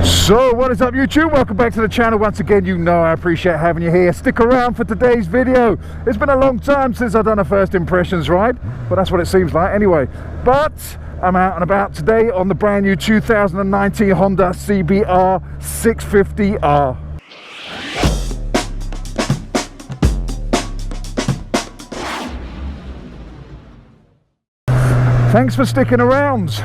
So what is up, YouTube? Welcome back to the channel once again. You know I appreciate having you here. Stick around for today's video. It's been a long time since I've done a first impressions ride, but that's what it seems like anyway. But I'm out and about today on the brand new 2019 Honda CBR650R. Thanks for sticking around.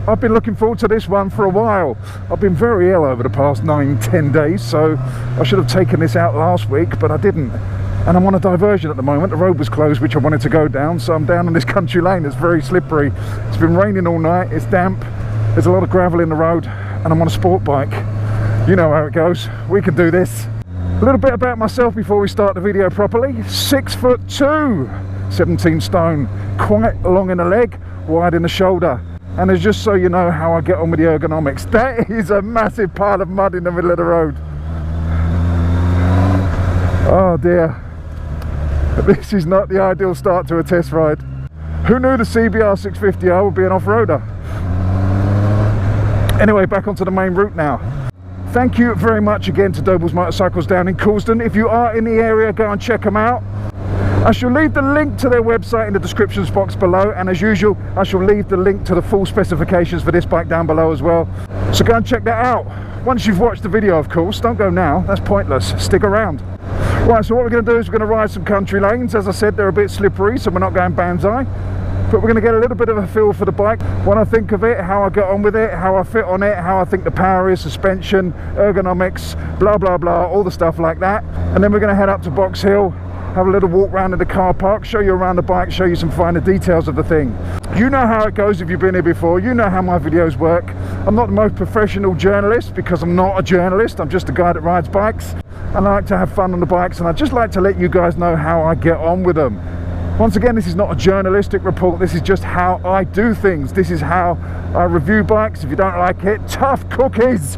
I've been looking forward to this one for a while. I've been very ill over the past 9-10 days, so I should have taken this out last week, but I didn't. And I'm on a diversion at the moment. The road was closed, which I wanted to go down, so I'm down on this country lane. It's very slippery. It's been raining all night, it's damp, there's a lot of gravel in the road, and I'm on a sport bike. You know how it goes. We can do this. A little bit about myself before we start the video properly. 6'2", 17 stone, quite long in the leg, wide in the shoulder. And it's just so you know how I get on with the ergonomics. That is a massive pile of mud in the middle of the road. Oh dear. This is not the ideal start to a test ride. Who knew the CBR650R would be an off-roader? Anyway, back onto the main route now. Thank you very much again to Doble's Motorcycles down in Coulsdon. If you are in the area, go and check them out. I shall leave the link to their website in the descriptions box below, and as usual I shall leave the link to the full specifications for this bike down below as well, so go and check that out once you've watched the video, of course. Don't go now, that's pointless. Stick around. Right, so what we're going to do is we're going to ride some country lanes. As I said, they're a bit slippery, so we're not going banzai, but we're going to get a little bit of a feel for the bike, when I think of it, how I get on with it, how I fit on it, how I think the power is, suspension, ergonomics, blah blah blah, all the stuff like that. And then we're going to head up to Box Hill, have a little walk around in the car park, show you around the bike, show you some finer details of the thing. You know how it goes if you've been here before. You know how my videos work. I'm not the most professional journalist because I'm not a journalist. I'm just a guy that rides bikes. I like to have fun on the bikes, and I just like to let you guys know how I get on with them. Once again, this is not a journalistic report. This is just how I do things. This is how I review bikes. If you don't like it, tough cookies.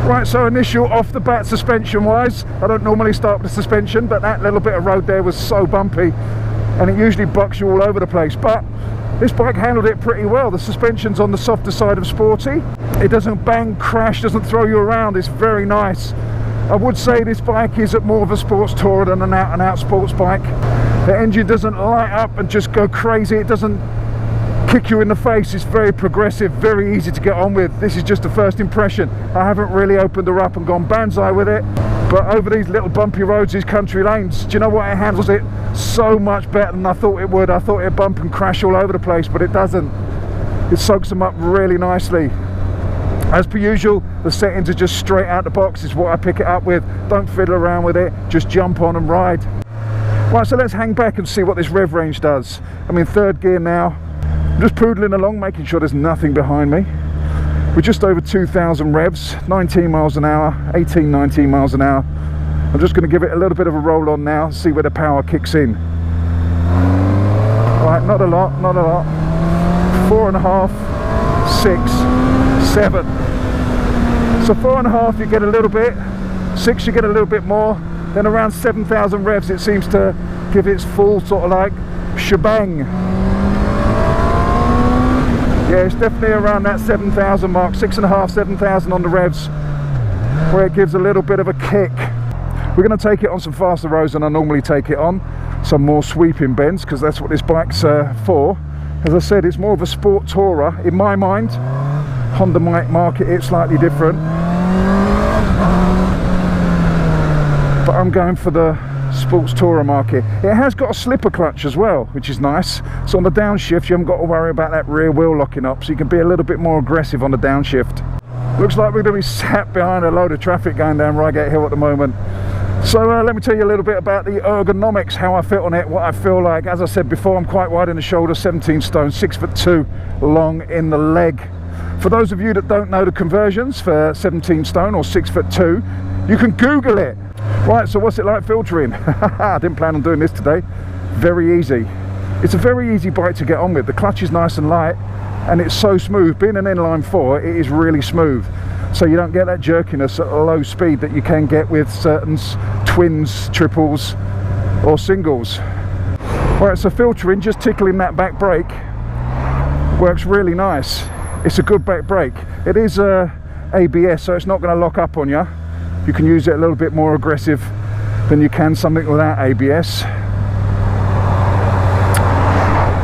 Right, so initial off the bat suspension wise, I don't normally start with the suspension, but that little bit of road there was so bumpy and it usually bucks you all over the place, but this bike handled it pretty well. The suspension's on the softer side of sporty. It doesn't bang, crash, doesn't throw you around. It's very nice. I would say this bike is more of a sports tourer than an out and out sports bike. The engine doesn't light up and just go crazy. It doesn't kick you in the face. It's very progressive, very easy to get on with. This is just a first impression. I haven't really opened her up and gone banzai with it, but over these little bumpy roads, these country lanes, do you know what? It handles it so much better than I thought it would. I thought it'd bump and crash all over the place, but it doesn't. It soaks them up really nicely. As per usual, the settings are just straight out the box. Is what I pick it up with. Don't fiddle around with it, just jump on and ride. Right, so let's hang back and see what this rev range does. I'm in third gear now. I'm just poodling along, making sure there's nothing behind me. We're just over 2,000 revs, 19 miles an hour, 18, 19 miles an hour. I'm just going to give it a little bit of a roll on now, see where the power kicks in. Right, not a lot, not a lot. 4.5, 6, 7. So 4.5 you get a little bit, 6 you get a little bit more, then around 7,000 revs it seems to give its full sort of like shebang. Yeah, it's definitely around that 7,000 mark, 6.5, 7,000 on the revs, where it gives a little bit of a kick. We're going to take it on some faster roads than I normally take it on, some more sweeping bends, because that's what this bike's for. As I said, it's more of a sport tourer. In my mind, Honda might market it slightly different, but I'm going for the sports tourer market. It has got a slipper clutch as well, which is nice. So on the downshift you haven't got to worry about that rear wheel locking up, so you can be a little bit more aggressive on the downshift. Looks like we're going to be sat behind a load of traffic going down Reigate Hill at the moment. So let me tell you a little bit about the ergonomics, how I fit on it, what I feel like. As I said before, I'm quite wide in the shoulder, 17 stone, 6'2" long in the leg. For those of you that don't know the conversions for 17 stone or 6'2", you can Google it. Right, so what's it like filtering? I didn't plan on doing this today. Very easy. It's a very easy bike to get on with. The clutch is nice and light and it's so smooth. Being an inline 4, it is really smooth. So you don't get that jerkiness at a low speed that you can get with certain twins, triples or singles. Right, so filtering, just tickling that back brake works really nice. It's a good back brake. It is ABS, so it's not going to lock up on you. You can use it a little bit more aggressive than you can something without ABS.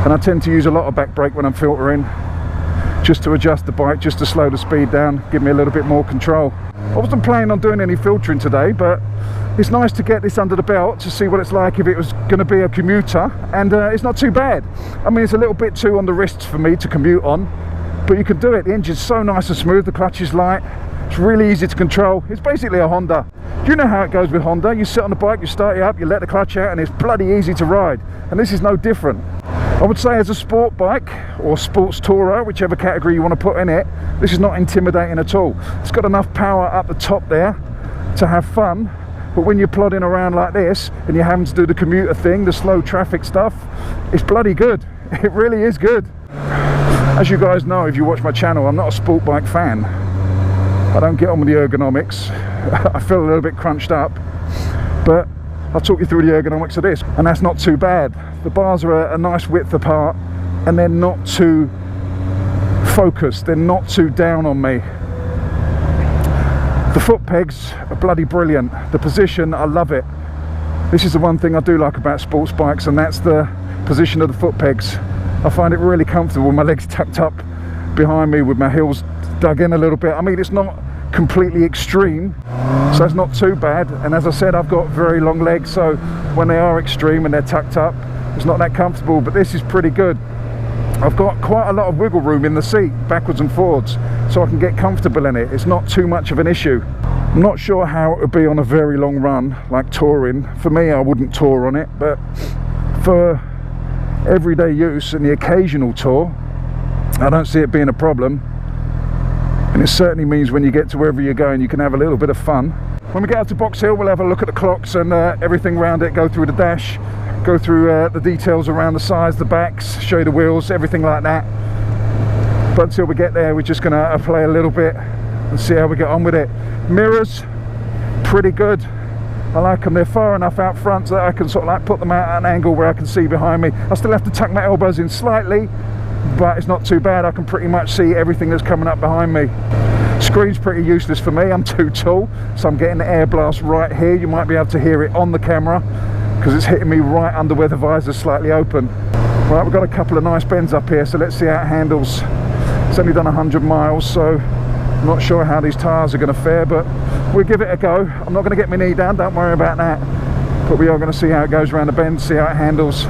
And I tend to use a lot of back brake when I'm filtering, just to adjust the bike, just to slow the speed down, give me a little bit more control. I wasn't planning on doing any filtering today, but it's nice to get this under the belt to see what it's like if it was going to be a commuter, and it's not too bad. I mean, it's a little bit too on the wrists for me to commute on, but you can do it. The engine's so nice and smooth, the clutch is light, it's really easy to control. It's basically a Honda. You know how it goes with Honda. You sit on the bike, you start it up, you let the clutch out, and it's bloody easy to ride. And this is no different. I would say as a sport bike or sports tourer, whichever category you want to put in it, this is not intimidating at all. It's got enough power up the top there to have fun, but when you're plodding around like this and you're having to do the commuter thing, the slow traffic stuff, it's bloody good. It really is good. As you guys know, if you watch my channel, I'm not a sport bike fan. I don't get on with the ergonomics. I feel a little bit crunched up, but I'll talk you through the ergonomics of this, and that's not too bad. The bars are a nice width apart and they're not too focused, they're not too down on me. The foot pegs are bloody brilliant. The position, I love it. This is the one thing I do like about sports bikes, and that's the position of the foot pegs. I find it really comfortable, my legs tucked up behind me with my heels dug in a little bit. I mean, it's not completely extreme, so it's not too bad. And as I said, I've got very long legs, so when they are extreme and they're tucked up, it's not that comfortable, but this is pretty good. I've got quite a lot of wiggle room in the seat, backwards and forwards, so I can get comfortable in it. It's not too much of an issue. I'm not sure how it would be on a very long run, like touring. For me, I wouldn't tour on it, but for everyday use and the occasional tour, I don't see it being a problem. And it certainly means when you get to wherever you're going, you can have a little bit of fun. When we get out to Box Hill, we'll have a look at the clocks and everything around it, go through the dash, go through the details around the sides, the backs, show you the wheels, everything like that. But until we get there, we're just going to play a little bit and see how we get on with it. Mirrors, pretty good. I like them. They're far enough out front so that I can sort of like put them out at an angle where I can see behind me. I still have to tuck my elbows in slightly, but it's not too bad. I can pretty much see everything that's coming up behind me. Screen's pretty useless for me. I'm too tall, so I'm getting the air blast right here. You might be able to hear it on the camera because it's hitting me right under where the visor's slightly open. Right, we've got a couple of nice bends up here, so let's see how it handles. It's only done 100 miles, so I'm not sure how these tyres are going to fare, but we'll give it a go. I'm not going to get my knee down, don't worry about that, but we are going to see how it goes around the bend, see how it handles.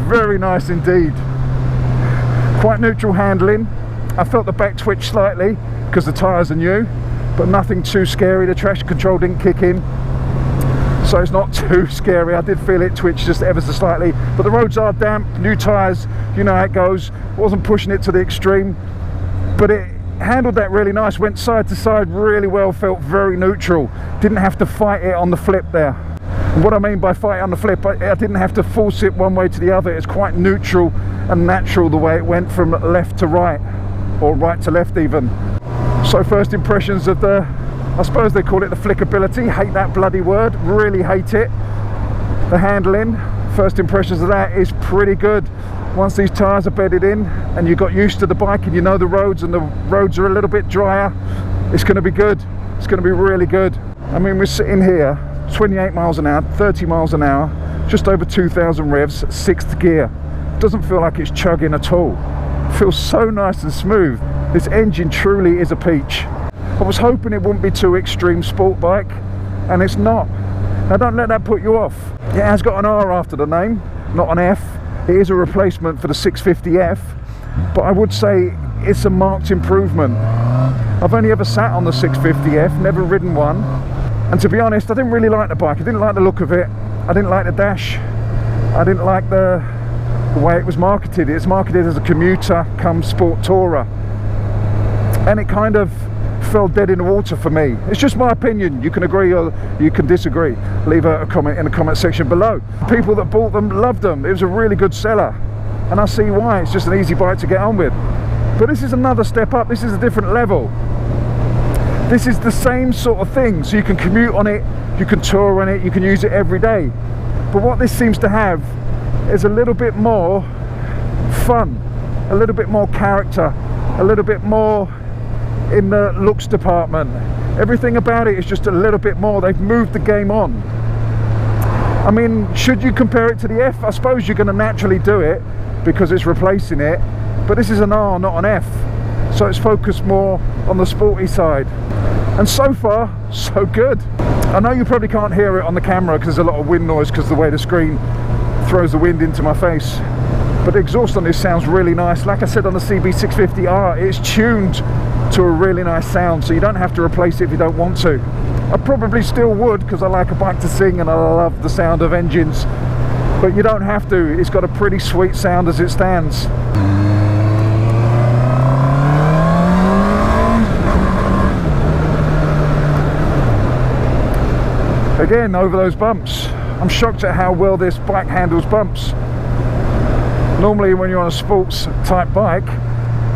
Very nice indeed. Quite neutral handling. I felt the back twitch slightly because the tyres are new, but nothing too scary. The traction control didn't kick in, so it's not too scary. I did feel it twitch just ever so slightly, but the roads are damp, new tyres, you know how it goes. Wasn't pushing it to the extreme, but it handled that really nice. Went side to side really well, felt very neutral. Didn't have to fight it on the flip there. What I mean by fight on the flip, I didn't have to force it one way to the other. It's quite neutral and natural the way it went from left to right, or right to left even. So first impressions of the, I suppose they call it the flickability. Hate that bloody word, really hate it. The handling, first impressions of that is pretty good. Once these tyres are bedded in and you got used to the bike and you know the roads, and the roads are a little bit drier, it's going to be good. It's going to be really good. I mean, we're sitting here 28 miles an hour, 30 miles an hour, just over 2,000 revs, 6th gear. Doesn't feel like it's chugging at all. It feels so nice and smooth. This engine truly is a peach. I was hoping it wouldn't be too extreme sport bike, and it's not. Now don't let that put you off. It has got an R after the name, not an F. It is a replacement for the 650F, but I would say it's a marked improvement. I've only ever sat on the 650F, never ridden one, and to be honest, I didn't really like the bike. I didn't like the look of it. I didn't like the dash. I didn't like the way it was marketed. It's marketed as a commuter come sport tourer, and it kind of fell dead in the water for me. It's just my opinion. You can agree or you can disagree. Leave a comment in the comment section below. People that bought them loved them. It was a really good seller, and I see why. It's just an easy bike to get on with. But this is another step up. This is a different level. This is the same sort of thing. So you can commute on it, you can tour on it, you can use it every day. But what this seems to have is a little bit more fun, a little bit more character, a little bit more in the looks department. Everything about it is just a little bit more. They've moved the game on. I mean, should you compare it to the F? I suppose you're going to naturally do it because it's replacing it, but this is an R, not an F, so it's focused more on the sporty side, and so far so good. I know you probably can't hear it on the camera because there's a lot of wind noise because the way the screen throws the wind into my face, but the exhaust on this sounds really nice. Like I said, on the CB650R, it's tuned to a really nice sound, so you don't have to replace it if you don't want to. I probably still would because I like a bike to sing and I love the sound of engines, but you don't have to. It's got a pretty sweet sound as it stands. Again, over those bumps. I'm shocked at how well this bike handles bumps. Normally when you're on a sports type bike,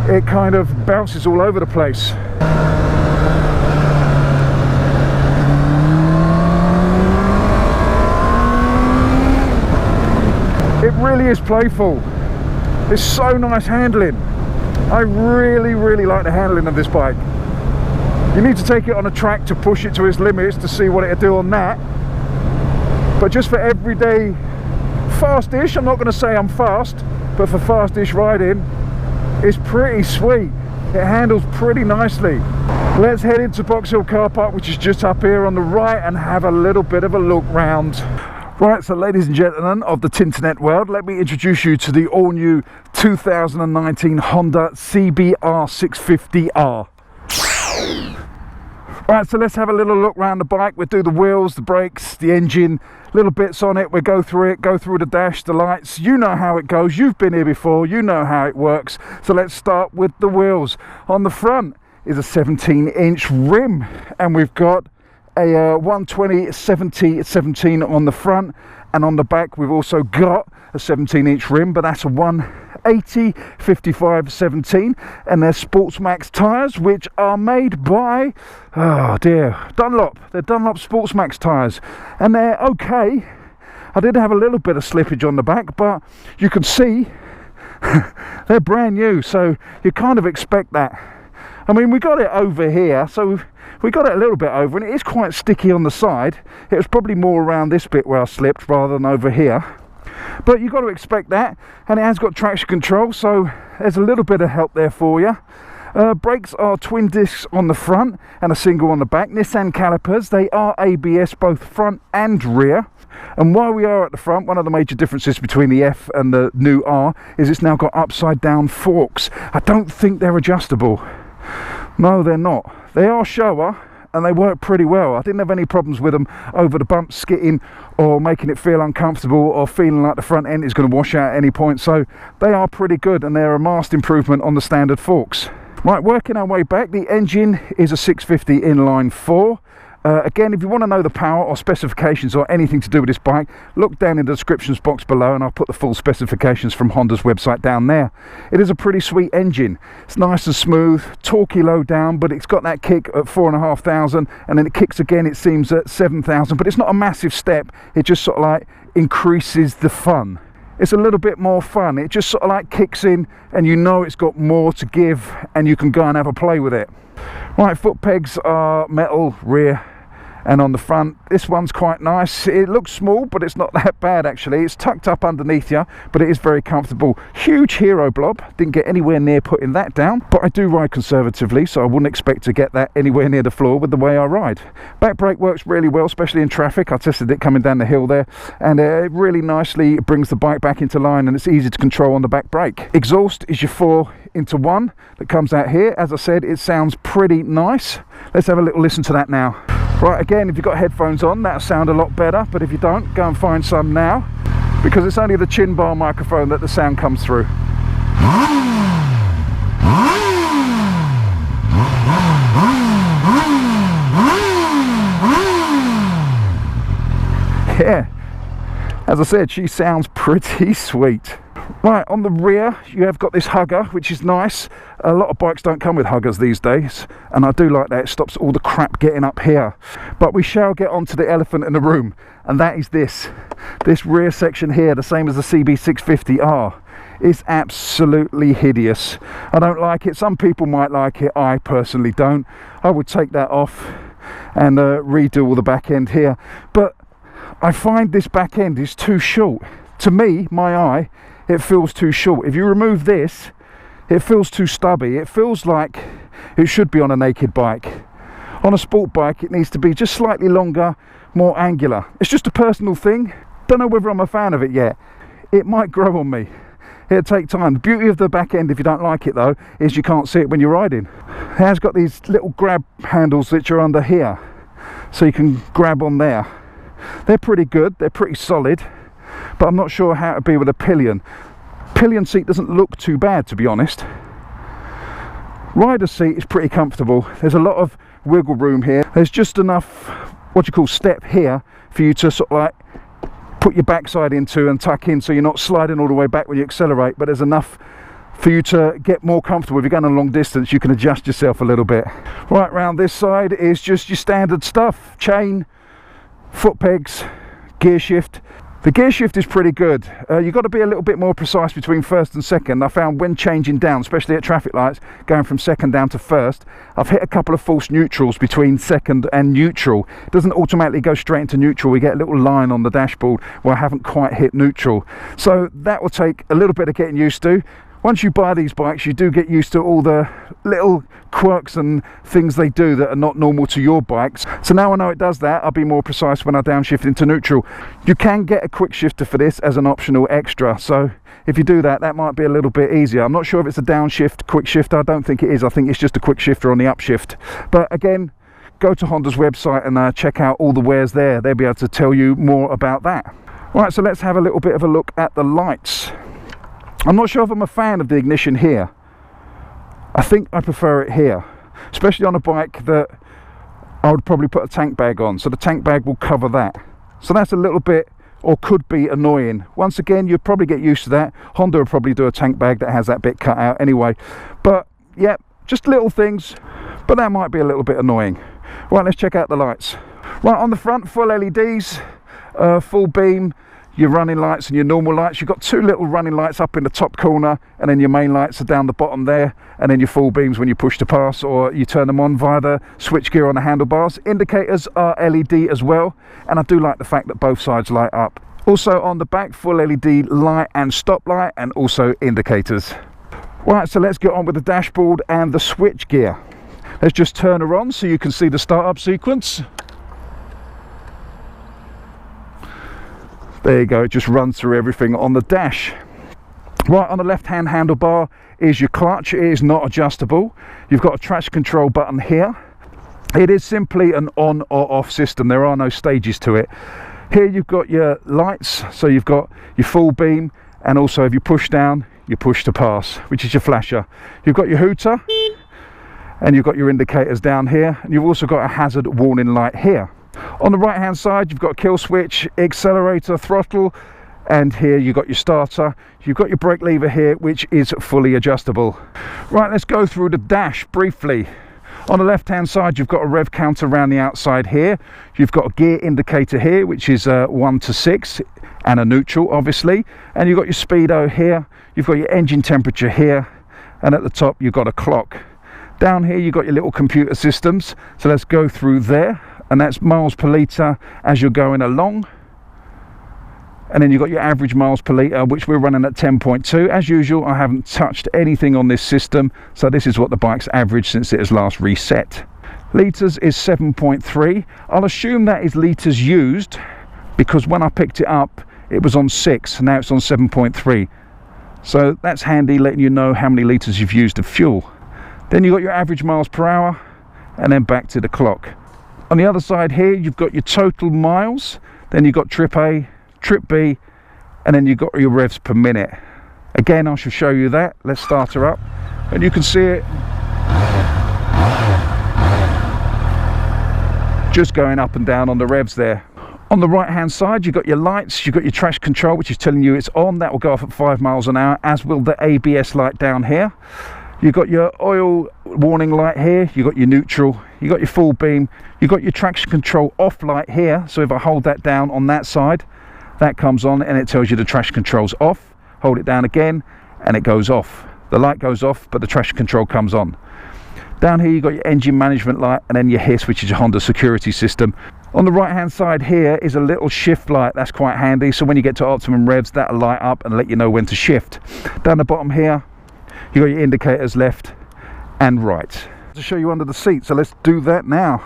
it kind of bounces all over the place. It really is playful. It's so nice handling. I really like the handling of this bike. You need to take it on a track to push it to its limits to see what it'll do on that. But just for everyday fast-ish, I'm not going to say I'm fast, but for fast-ish riding, it's pretty sweet. It handles pretty nicely. Let's head into Box Hill car park, which is just up here on the right, and have a little bit of a look round. Right, so ladies and gentlemen of the Tinternet world, let me introduce you to the all-new 2019 Honda CBR650R. Right, so let's have a little look around the bike. We'll do the wheels, the brakes, the engine, little bits on it. We'll go through it, go through the dash, the lights. You know how it goes. You've been here before. You know how it works. So let's start with the wheels. On the front is a 17-inch rim, and we've got a 120/70/17 on the front, and on the back we've also got a 17-inch rim, but that's a 180/55/17, and they're Sportsmax tyres, which are made by, oh dear, Dunlop. They're Dunlop Sportsmax tyres, and they're okay. I did have a little bit of slippage on the back, but you can see they're brand new, so you kind of expect that. I mean, we got it over here, so we got it a little bit over, and it is quite sticky on the side. It was probably more around this bit where I slipped rather than over here, but you've got to expect that. And it has got traction control, so there's a little bit of help there for you. Brakes are twin discs on the front and a single on the back. Nissan calipers, they are ABS both front and rear. And while we are at the front, one of the major differences between the F and the new R is it's now got upside down forks. I don't think they're adjustable. No, they're not. They are Showa, and they work pretty well. I didn't have any problems with them over the bumps skitting or making it feel uncomfortable or feeling like the front end is going to wash out at any point. So they are pretty good, and they're a marked improvement on the standard forks. Right, working our way back, the engine is a 650 inline 4. Again, if you want to know the power or specifications or anything to do with this bike, look down in the descriptions box below, and I'll put the full specifications from Honda's website down there. It is a pretty sweet engine. It's nice and smooth, torquey low down, but it's got that kick at 4,500, and then it kicks again, it seems, at 7,000, but it's not a massive step. It just sort of like increases the fun. It's a little bit more fun. It just sort of like kicks in, and you know it's got more to give, and you can go and have a play with it. Right, foot pegs are metal rear And on the front, this one's quite nice. It looks small, but it's not that bad actually. It's tucked up underneath you, but it is very comfortable. Huge Hero blob, didn't get anywhere near putting that down, but I do ride conservatively, so I wouldn't expect to get that anywhere near the floor with the way I ride. Back brake works really well, especially in traffic. I tested it coming down the hill there, and it really nicely brings the bike back into line, and it's easy to control on the back brake. Exhaust is your 4-into-1 that comes out here. As I said, it sounds pretty nice. Let's have a little listen to that now. Right, again, if you've got headphones on, that'll sound a lot better, but if you don't, go and find some now, because it's only the chin bar microphone that the sound comes through. Yeah, as I said, she sounds pretty sweet. Right, on the rear you have got this hugger, which is nice. A lot of bikes don't come with huggers these days, and I do like that. It stops all the crap getting up here. But we shall get on to the elephant in the room, and that is this rear section here, the same as the CB650R. It's absolutely hideous. I don't like it. Some people might like it. I personally don't. I would take that off and redo all the back end here, but I find this back end is too short. To me, my eye, it feels too short. If you remove this, it feels too stubby. It feels like it should be on a naked bike. On a sport bike, it needs to be just slightly longer, more angular. It's just a personal thing. Don't know whether I'm a fan of it yet. It might grow on me. It'll take time. The beauty of the back end, if you don't like it though, is you can't see it when you're riding. It has got these little grab handles which are under here, so you can grab on there. They're pretty good, they're pretty solid, but I'm not sure how to be with a pillion. Pillion seat doesn't look too bad, to be honest. Rider seat is pretty comfortable. There's a lot of wiggle room here. There's just enough, what you call step here, for you to sort of like put your backside into and tuck in, so you're not sliding all the way back when you accelerate, but there's enough for you to get more comfortable. If you're going a long distance, you can adjust yourself a little bit. Right round this side is just your standard stuff: chain, foot pegs, gear shift. The gear shift is pretty good. You've got to be a little bit more precise between first and second. I found when changing down, especially at traffic lights, going from second down to first, I've hit a couple of false neutrals between second and neutral. It doesn't automatically go straight into neutral. We get a little line on the dashboard where I haven't quite hit neutral. So that will take a little bit of getting used to. Once you buy these bikes, you do get used to all the little quirks and things they do that are not normal to your bikes. So now I know it does that, I'll be more precise when I downshift into neutral. You can get a quick shifter for this as an optional extra, so if you do that, that might be a little bit easier. I'm not sure if it's a downshift quick shifter. I don't think it is. I think it's just a quick shifter on the upshift. But again, go to Honda's website and check out all the wares there. They'll be able to tell you more about that. Right, so let's have a little bit of a look at the lights. I'm not sure if I'm a fan of the ignition here. I think I prefer it here, especially on a bike that I would probably put a tank bag on, so the tank bag will cover that. So that's a little bit, or could be, annoying. Once again, you'd probably get used to that. Honda will probably do a tank bag that has that bit cut out anyway. But yeah, just little things, but that might be a little bit annoying. Right, let's check out the lights. Right, on the front, full LEDs, full beam, your running lights and your normal lights. You've got two little running lights up in the top corner, and then your main lights are down the bottom there, and then your full beams when you push to pass or you turn them on via the switch gear on the handlebars. Indicators are LED as well, and I do like the fact that both sides light up. Also on the back, full LED light and stop light, and also indicators. Right, so let's get on with the dashboard and the switch gear. Let's just turn her on so you can see the startup sequence. There you go, it just runs through everything on the dash. Right, on the left hand handlebar is your clutch. It is not adjustable. You've got a traction control button here. It is simply an on or off system. There are no stages to it. Here you've got your lights, so you've got your full beam, and also if you push down, you push to pass, which is your flasher. You've got your hooter, and you've got your indicators down here, and you've also got a hazard warning light here. On the right hand side, you've got a kill switch, accelerator, throttle, and here you've got your starter. You've got your brake lever here, which is fully adjustable. Right, let's go through the dash briefly. On the left hand side, you've got a rev counter around the outside here. You've got a gear indicator here, which is 1 to 6, and a neutral obviously, and you've got your speedo here. You've got your engine temperature here, and at the top you've got a clock. Down here you've got your little computer systems, so let's go through there. and that's miles per litre as you're going along. And then you've got your average miles per litre, which we're running at 10.2. As usual, I haven't touched anything on this system, so this is what the bike's average since it has last reset. Litres is 7.3. I'll assume that is litres used, because when I picked it up it was on 6, now it's on 7.3. So that's handy, letting you know how many litres you've used of fuel. Then you've got your average miles per hour, and then back to the clock. On the other side here, you've got your total miles, then you've got trip A, trip B, and then you've got your revs per minute. Again, I shall show you that. Let's start her up, and you can see it just going up and down on the revs there. On the right hand side, you've got your lights, you've got your traction control, which is telling you it's on. That will go off at 5 miles an hour, as will the ABS light down here. You've got your oil warning light here, you've got your neutral, you've got your full beam, you've got your traction control off light here. So if I hold that down on that side, that comes on and it tells you the traction control's off. Hold it down again and it goes off. The light goes off, but the traction control comes on. Down here you've got your engine management light, and then your HISS, which is your Honda security system. On the right hand side here is a little shift light. That's quite handy, so when you get to optimum revs, that'll light up and let you know when to shift. Down the bottom here you've got your indicators left and right. To show you under the seat, so let's do that now.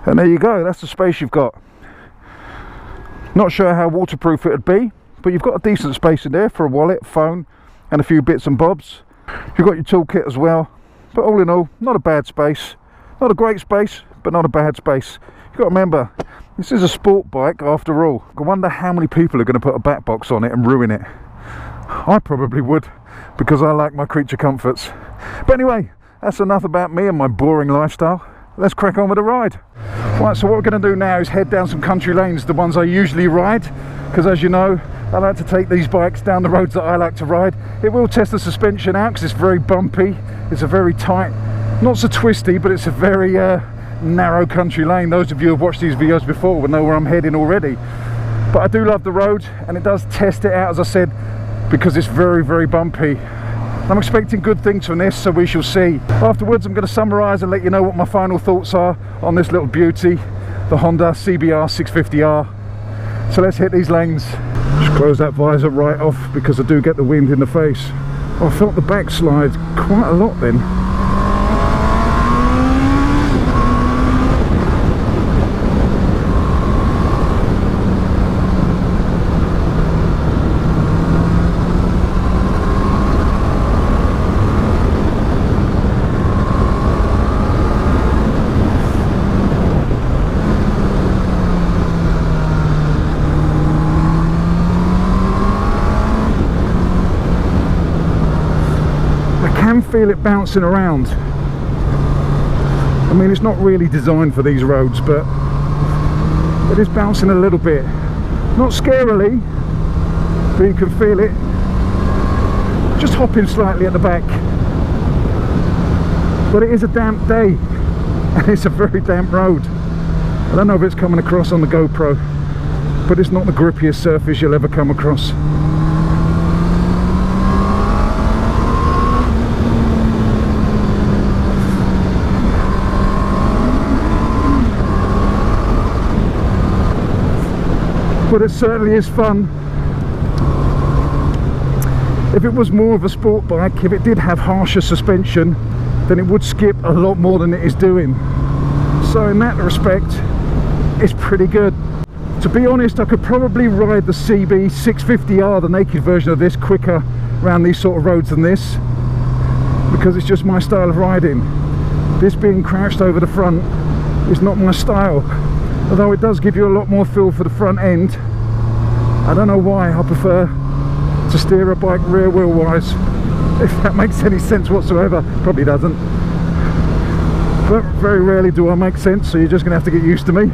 And there you go, that's the space you've got. Not sure how waterproof it would be, but you've got a decent space in there for a wallet, phone, and a few bits and bobs. You've got your toolkit as well, but all in all, not a bad space. Not a great space, but not a bad space. You've got to remember, this is a sport bike after all. I wonder how many people are going to put a back box on it and ruin it. I probably would, because I like my creature comforts. But anyway, that's enough about me and my boring lifestyle. Let's crack on with the ride. Right, so what we're going to do now is head down some country lanes, the ones I usually ride, because as you know, I like to take these bikes down the roads that I like to ride. It will test the suspension out because it's very bumpy. It's a very tight, not so twisty, but it's a very narrow country lane. Those of you who have watched these videos before will know where I'm heading already. But I do love the road, and it does test it out, as I said, because it's very, very bumpy. I'm expecting good things from this, so we shall see. Afterwards, I'm going to summarise and let you know what my final thoughts are on this little beauty, the Honda CBR650R. So let's hit these lanes. Just close that visor right off because I do get the wind in the face. Oh, I felt the back slide quite a lot then. Feel it bouncing around. I mean, it's not really designed for these roads, but it is bouncing a little bit. Not scarily, but you can feel it just hopping slightly at the back. But it is a damp day and it's a very damp road. I don't know if it's coming across on the GoPro, but it's not the grippiest surface you'll ever come across. But it certainly is fun. If it was more of a sport bike, if it did have harsher suspension, then it would skip a lot more than it is doing. So in that respect, it's pretty good. To be honest, I could probably ride the CB650R, the naked version of this, quicker around these sort of roads than this, because it's just my style of riding. This being crouched over the front is not my style. Although it does give you a lot more feel for the front end. I don't know why I prefer to steer a bike rear wheel wise, if that makes any sense whatsoever. Probably doesn't, but very rarely do I make sense, so you're just gonna have to get used to me.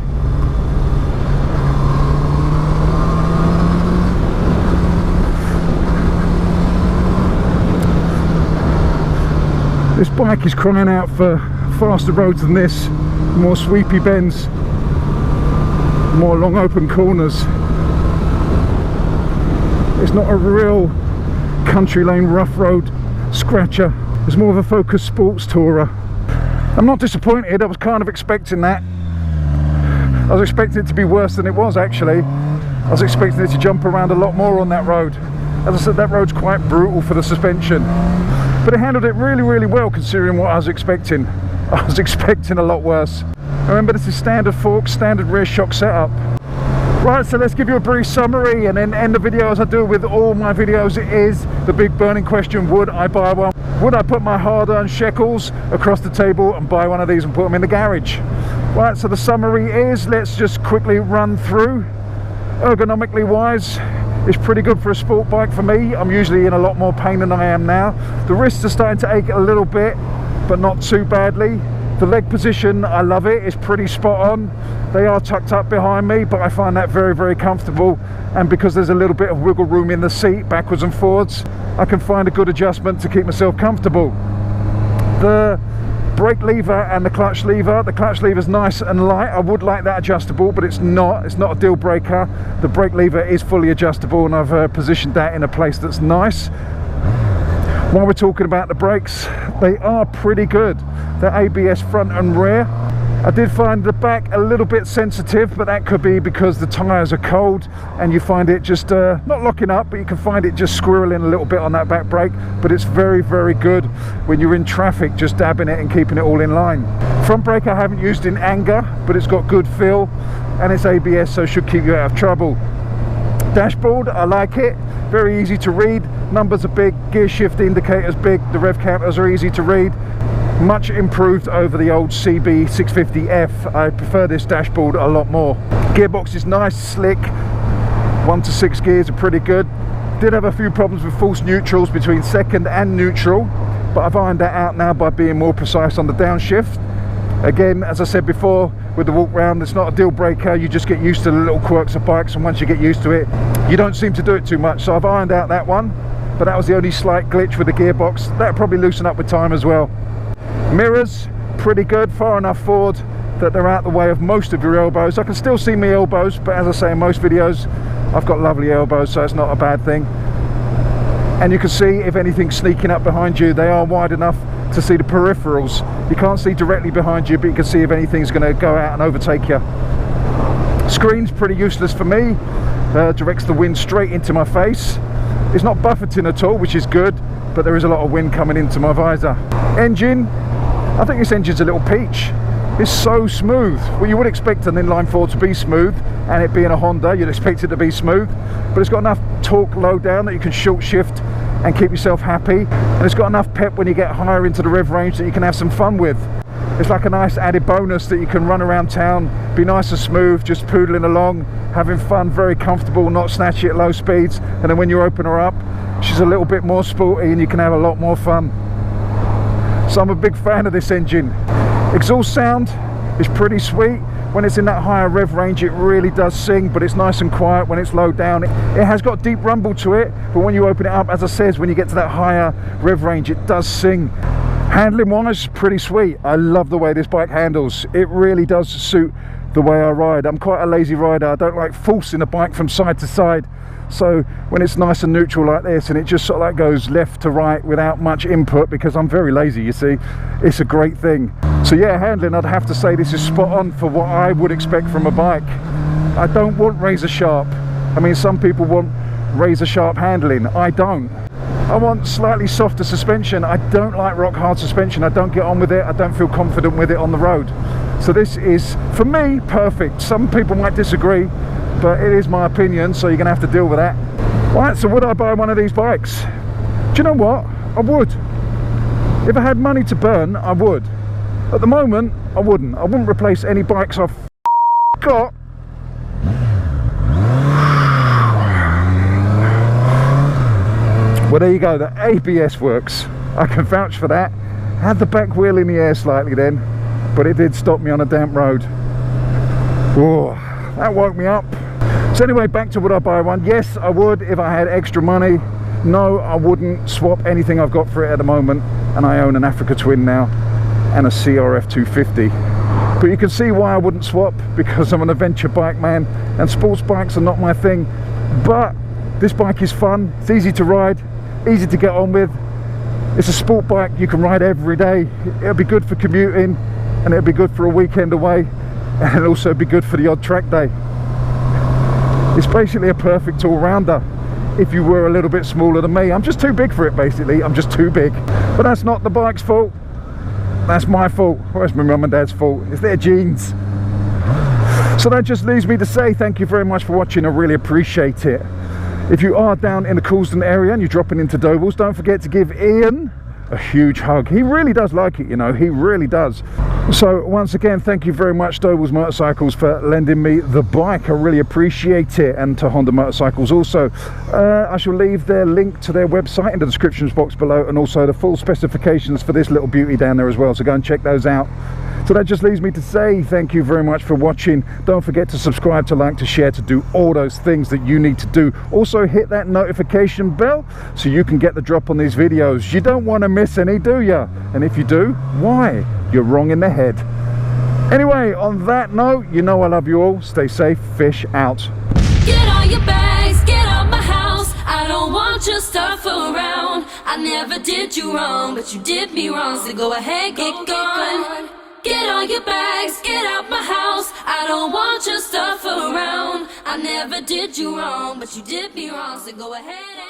This bike is crying out for faster roads than this, more sweepy bends, more long open corners. It's not a real country lane rough road scratcher. It's more of a focused sports tourer. I'm not disappointed. I was kind of expecting that. I was expecting it to be worse than it was, actually. I was expecting it to jump around a lot more on that road. As I said, that road's quite brutal for the suspension, but it handled it really, really well considering what I was expecting. I was expecting a lot worse. Remember, this is standard forks, standard rear shock setup. Right, so let's give you a brief summary and then end the video as I do with all my videos. It is the big burning question: would I buy one? Would I put my hard-earned shekels across the table and buy one of these and put them in the garage? Right, so the summary is, let's just quickly run through. Ergonomically wise, it's pretty good for a sport bike for me. I'm usually in a lot more pain than I am now. The wrists are starting to ache a little bit, but not too badly. The leg position, I love it. It's pretty spot on. They are tucked up behind me, but I find that very, very comfortable. And because there's a little bit of wiggle room in the seat, backwards and forwards, I can find a good adjustment to keep myself comfortable. The brake lever and the clutch lever is nice and light. I would like that adjustable, but it's not a deal breaker. The brake lever is fully adjustable, and I've positioned that in a place that's nice. While we're talking about the brakes, they are pretty good. They're ABS front and rear. I did find the back a little bit sensitive, but that could be because the tyres are cold and you find it just not locking up, but you can find it just squirreling a little bit on that back brake. But it's very, very good when you're in traffic, just dabbing it and keeping it all in line. Front brake I haven't used in anger, but it's got good feel and it's ABS, so it should keep you out of trouble. Dashboard, I like it. Very easy to read. Numbers are big, gear shift indicators big, the rev counters are easy to read. Much improved over the old CB650R. I prefer this dashboard a lot more. Gearbox is nice, slick. 1 to 6 gears are pretty good. Did have a few problems with false neutrals between second and neutral, but I've ironed that out now by being more precise on the downshift. Again, as I said before, with the walk round, it's not a deal breaker. You just get used to the little quirks of bikes, and once you get used to it, you don't seem to do it too much. So I've ironed out that one, but that was the only slight glitch with the gearbox. That'll probably loosen up with time as well. Mirrors, pretty good, far enough forward that they're out the way of most of your elbows. I can still see my elbows, but as I say in most videos, I've got lovely elbows, so it's not a bad thing. And you can see if anything's sneaking up behind you, they are wide enough to see the peripherals. You can't see directly behind you, but you can see if anything's going to go out and overtake you. Screen's pretty useless for me. Directs the wind straight into my face. It's not buffeting at all, which is good, but there is a lot of wind coming into my visor. Engine, I think this engine's a little peach. It's so smooth. Well, you would expect an inline 4 to be smooth, and it being a Honda, you'd expect it to be smooth, but it's got enough torque low down that you can short shift and keep yourself happy, and it's got enough pep when you get higher into the rev range that you can have some fun with. It's like a nice added bonus that you can run around town, be nice and smooth, just poodling along, having fun, very comfortable, not snatchy at low speeds, and then when you open her up, she's a little bit more sporty and you can have a lot more fun. So I'm a big fan of this engine. Exhaust sound is pretty sweet. When it's in that higher rev range, it really does sing, but it's nice and quiet when it's low down. It has got deep rumble to it, but when you open it up, as I said, when you get to that higher rev range, it does sing. Handling wise, pretty sweet. I love the way this bike handles. It really does suit the way I ride. I'm quite a lazy rider. I don't like forcing a bike from side to side. So when it's nice and neutral like this, and it just sort of like goes left to right without much input, because I'm very lazy, you see, it's a great thing. So yeah, handling, I'd have to say this is spot on for what I would expect from a bike. I don't want razor sharp. I mean, some people want razor sharp handling. I don't. I want slightly softer suspension. I don't like rock hard suspension. I don't get on with it. I don't feel confident with it on the road. So this is, for me, perfect. Some people might disagree, but it is my opinion, so you're gonna have to deal with that. Right, so would I buy one of these bikes? Do you know what? I would. If I had money to burn, I would. At the moment, I wouldn't. I wouldn't replace any bikes I've got. Well, there you go, the ABS works. I can vouch for that. Had the back wheel in the air slightly then, but it did stop me on a damp road. Whoa, that woke me up. So anyway, back to would I buy one? Yes, I would if I had extra money. No, I wouldn't swap anything I've got for it at the moment, and I own an Africa Twin now and a CRF250. But you can see why I wouldn't swap, because I'm an adventure bike man and sports bikes are not my thing. But this bike is fun, it's easy to ride, easy to get on with, It's a sport bike you can ride every day. It'll be good for commuting, and it'll be good for a weekend away, and it'll also be good for the odd track day. It's basically a perfect all-rounder if you were a little bit smaller than me. I'm just too big for it, basically. I'm just too big. But that's not the bike's fault. That's my fault. Well, it's my mum and dad's fault. It's their genes. So that just leaves me to say thank you very much for watching. I really appreciate it. If you are down in the Coulsdon area and you're dropping into Doble's, don't forget to give Ian a huge hug. He really does like it, you know, he really does. So once again, thank you very much, Doble's Motorcycles, for lending me the bike. I really appreciate it, and to Honda Motorcycles also. I shall leave their link to their website in the description box below, and also the full specifications for this little beauty down there as well, so go and check those out. So that just leaves me to say thank you very much for watching. Don't forget to subscribe, to like, to share, to do all those things that you need to do. Also hit that notification bell so you can get the drop on these videos. You don't want to miss any, do you? And if you do, why? You're wrong in the head. Anyway, on that note, you know I love you all. Stay safe, fish out. Get all your bags, get out my house. I don't want your stuff around. I never did you wrong, but you did me wrong. So go ahead, get gone. Get all your bags, get out my house. I don't want your stuff around. I never did you wrong, but you did me wrong. So go ahead and